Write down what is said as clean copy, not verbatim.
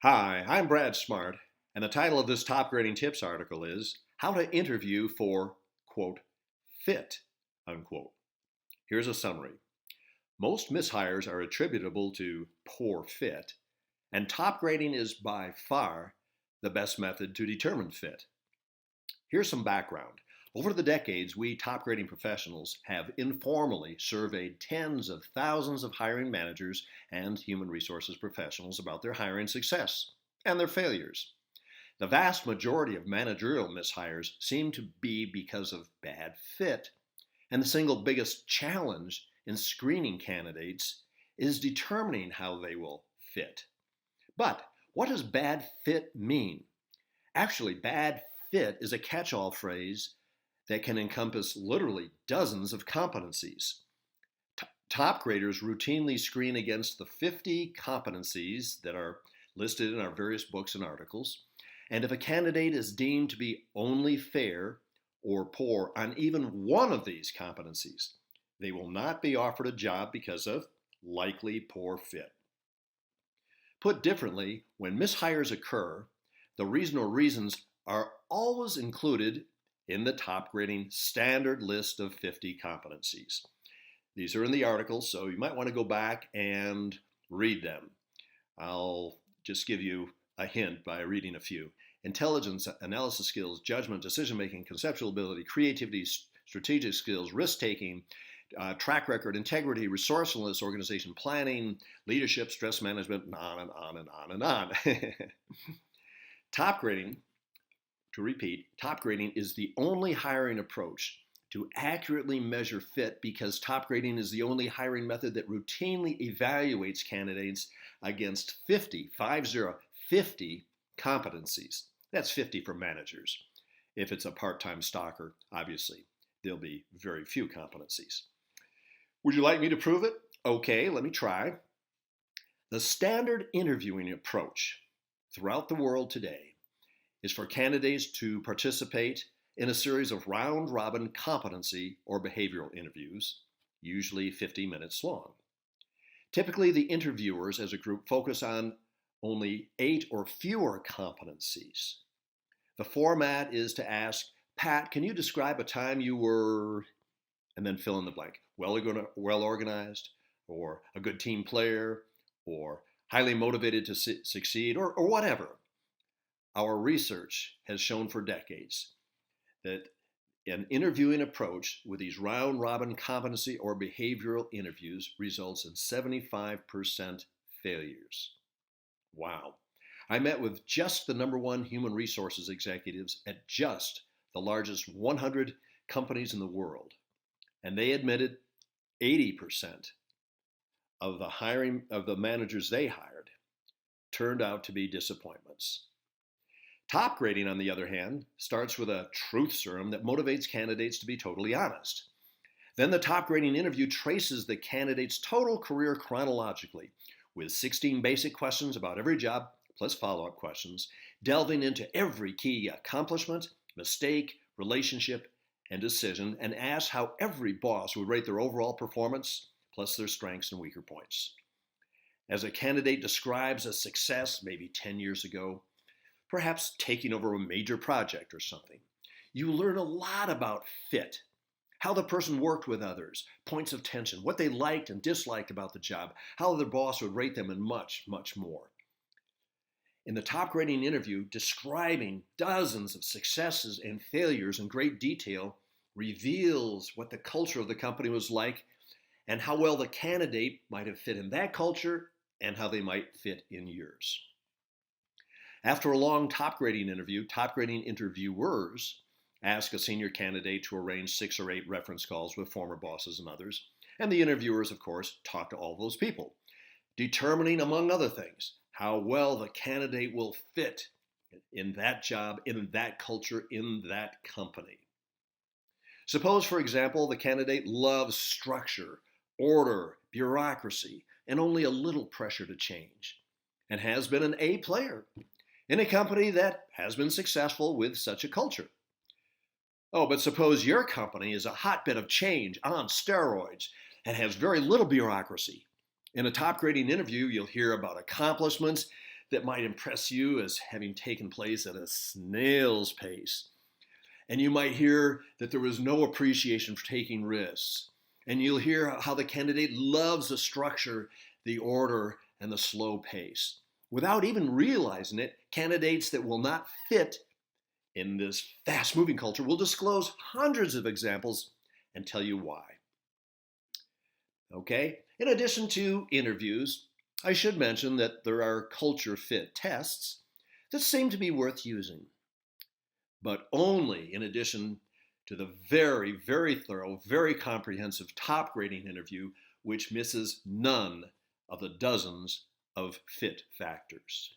Hi, I'm Brad Smart, and the title of this top grading tips article is How to Interview for, quote, fit, unquote. Here's a summary. Most mishires are attributable to poor fit, and top grading is by far the best method to determine fit. Here's some background. Over the decades, we top grading professionals have informally surveyed tens of thousands of hiring managers and human resources professionals about their hiring success and their failures. The vast majority of managerial mishires seem to be because of bad fit, and the single biggest challenge in screening candidates is determining how they will fit. But what does bad fit mean? Actually, bad fit is a catch all phrase that can encompass literally dozens of competencies. Top graders routinely screen against the 50 competencies that are listed in our various books and articles, and if a candidate is deemed to be only fair or poor on even one of these competencies, they will not be offered a job because of likely poor fit. Put differently, when mishires occur, the reason or reasons are always included in the top grading standard list of 50 competencies. These are in the article, so you might want to go back and read them. I'll just give you a hint by reading a few. Intelligence, analysis skills, judgment, decision making, conceptual ability, creativity, strategic skills, risk taking, track record, integrity, resourcefulness, organization planning, leadership, stress management, and on and on and on and on. Top grading, to repeat, top grading is the only hiring approach to accurately measure fit because top grading is the only hiring method that routinely evaluates candidates against 50 competencies. That's 50 for managers. If it's a part-time stalker, obviously, there'll be very few competencies. Would you like me to prove it? Okay, let me try. The standard interviewing approach throughout the world today is for candidates to participate in a series of round-robin competency or behavioral interviews, usually 50 minutes long. Typically, the interviewers as a group focus on only 8 or fewer competencies. The format is to ask, Pat, can you describe a time you were, and then fill in the blank, well organized, or a good team player, or highly motivated to succeed, or whatever. Our research has shown for decades that an interviewing approach with these round-robin competency or behavioral interviews results in 75% failures. Wow. I met with just the number one human resources executives at just the largest 100 companies in the world, and they admitted 80% of the managers they hired turned out to be disappointments. Top grading, on the other hand, starts with a truth serum that motivates candidates to be totally honest. Then the top grading interview traces the candidate's total career chronologically, with 16 basic questions about every job, plus follow-up questions, delving into every key accomplishment, mistake, relationship, and decision, and asks how every boss would rate their overall performance, plus their strengths and weaker points. As a candidate describes a success maybe 10 years ago, perhaps taking over a major project or something, you learn a lot about fit, how the person worked with others, points of tension, what they liked and disliked about the job, how their boss would rate them, and much, much more. In the top grading interview, describing dozens of successes and failures in great detail reveals what the culture of the company was like and how well the candidate might have fit in that culture and how they might fit in yours. After a long top grading interview, top grading interviewers ask a senior candidate to arrange 6 or 8 reference calls with former bosses and others, and the interviewers, of course, talk to all those people, determining, among other things, how well the candidate will fit in that job, in that culture, in that company. Suppose, for example, the candidate loves structure, order, bureaucracy, and only a little pressure to change, and has been an A player in a company that has been successful with such a culture. Oh, but suppose your company is a hotbed of change on steroids and has very little bureaucracy. In a top grading interview, you'll hear about accomplishments that might impress you as having taken place at a snail's pace. And you might hear that there was no appreciation for taking risks. And you'll hear how the candidate loves the structure, the order, and the slow pace. Without even realizing it, candidates that will not fit in this fast-moving culture will disclose hundreds of examples and tell you why. Okay, in addition to interviews, I should mention that there are culture fit tests that seem to be worth using, but only in addition to the very, very thorough, very comprehensive Topgrading interview, which misses none of the dozens of fit factors.